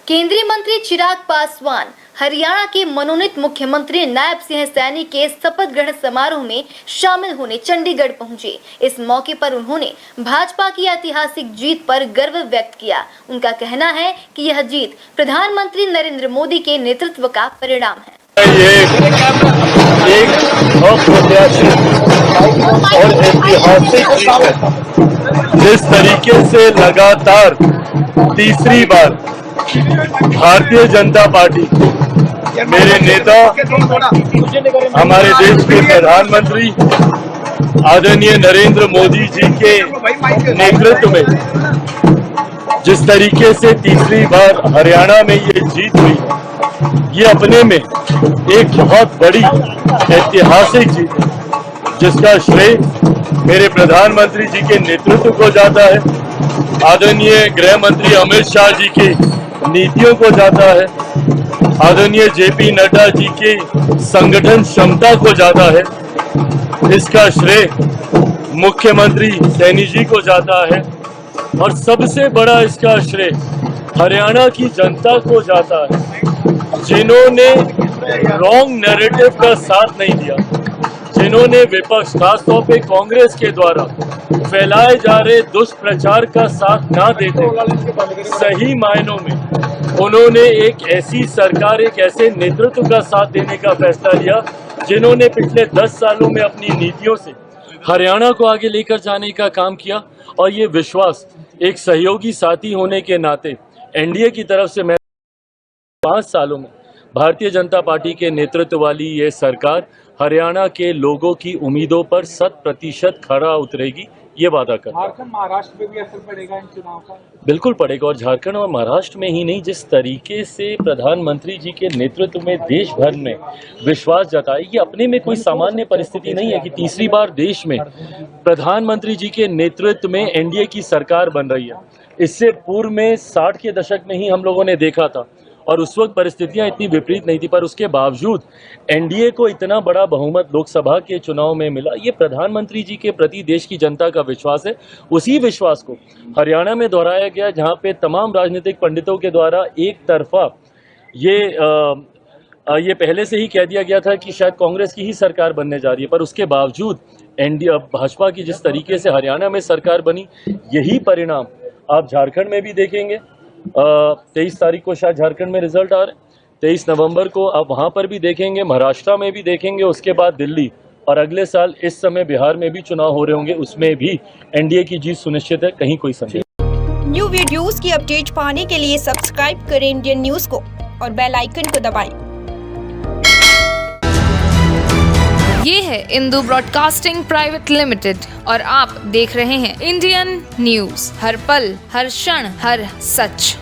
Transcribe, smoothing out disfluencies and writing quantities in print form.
केंद्रीय मंत्री चिराग पासवान हरियाणा के मनोनीत मुख्यमंत्री नायब सिंह सैनी के शपथ ग्रहण समारोह में शामिल होने चंडीगढ़ पहुंचे। इस मौके पर उन्होंने भाजपा की ऐतिहासिक जीत पर गर्व व्यक्त किया। उनका कहना है कि यह जीत प्रधानमंत्री नरेंद्र मोदी के नेतृत्व का परिणाम है। ये एक अप्रत्याशित और ऐतिहासिक जीत है। जिस तरीके से लगातार तीसरी बार भारतीय जनता पार्टी, मेरे नेता, हमारे देश के प्रधानमंत्री आदरणीय नरेंद्र मोदी जी के नेतृत्व में जिस तरीके से तीसरी बार हरियाणा में ये जीत हुई, ये अपने में एक बहुत बड़ी ऐतिहासिक जीत है, जिसका श्रेय मेरे प्रधानमंत्री जी के नेतृत्व को जाता है, आदरणीय गृह मंत्री अमित शाह जी की नीतियों को जाता है, आदरणीय जेपी नड्डा जी की संगठन क्षमता को जाता है। इसका श्रेय मुख्यमंत्री सैनी जी को जाता है और सबसे बड़ा इसका श्रेय हरियाणा की जनता को जाता है, जिन्होंने रॉन्ग नैरेटिव का साथ नहीं दिया, जिन्होंने विपक्ष खासतौर पे कांग्रेस के द्वारा फैलाए जा रहे दुष्प्रचार का साथ ना देते सही मायनों में उन्होंने एक ऐसी सरकार, एक ऐसे नेतृत्व का साथ देने का फैसला लिया, जिन्होंने पिछले 10 सालों में अपनी नीतियों से हरियाणा को आगे लेकर जाने का काम किया। और ये विश्वास एक सहयोगी साथी होने के नाते एनडीए की तरफ से मैं 5 सालों में भारतीय जनता पार्टी के नेतृत्व वाली ये सरकार हरियाणा के लोगों की उम्मीदों पर 100% खरा उतरेगी, ये वादा करता हूं। झारखंड महाराष्ट्र में भी असर पड़ेगा इन चुनाव का? बिल्कुल पड़ेगा, और झारखंड और महाराष्ट्र में ही नहीं, जिस तरीके से प्रधानमंत्री जी के नेतृत्व में देश भर में विश्वास जताया, ये अपने में कोई सामान्य परिस्थिति नहीं है कि तीसरी बार देश में प्रधानमंत्री जी के नेतृत्व में एनडीए की सरकार बन रही है। इससे पूर्व में 60 के दशक में ही हम लोगों ने देखा था और उस वक्त परिस्थितियां इतनी विपरीत नहीं थी, पर उसके बावजूद एनडीए को इतना बड़ा बहुमत लोकसभा के चुनाव में मिला। ये प्रधानमंत्री जी के प्रति देश की जनता का विश्वास है। उसी विश्वास को हरियाणा में दोहराया गया, जहां पे तमाम राजनीतिक पंडितों के द्वारा एक तरफा ये पहले से ही कह दिया गया था कि शायद कांग्रेस की ही सरकार बनने जा रही है, पर उसके बावजूद एनडीए भाजपा की जिस तरीके से हरियाणा में सरकार बनी, यही परिणाम आप झारखंड में भी देखेंगे। 23 तारीख को शायद झारखंड में रिजल्ट आ रहे हैं, 23 नवंबर को आप वहां पर भी देखेंगे, महाराष्ट्र में भी देखेंगे, उसके बाद दिल्ली, और अगले साल इस समय बिहार में भी चुनाव हो रहे होंगे, उसमें भी एनडीए की जीत सुनिश्चित है, कहीं कोई संदेह। न्यू वीडियोस की अपडेट पाने के लिए सब्सक्राइब करें इंडियन न्यूज को और बेल आइकन को दबाएं। ये है इंदू ब्रॉडकास्टिंग प्राइवेट लिमिटेड और आप देख रहे हैं इंडियन न्यूज, हर पल, हर क्षण, हर सच।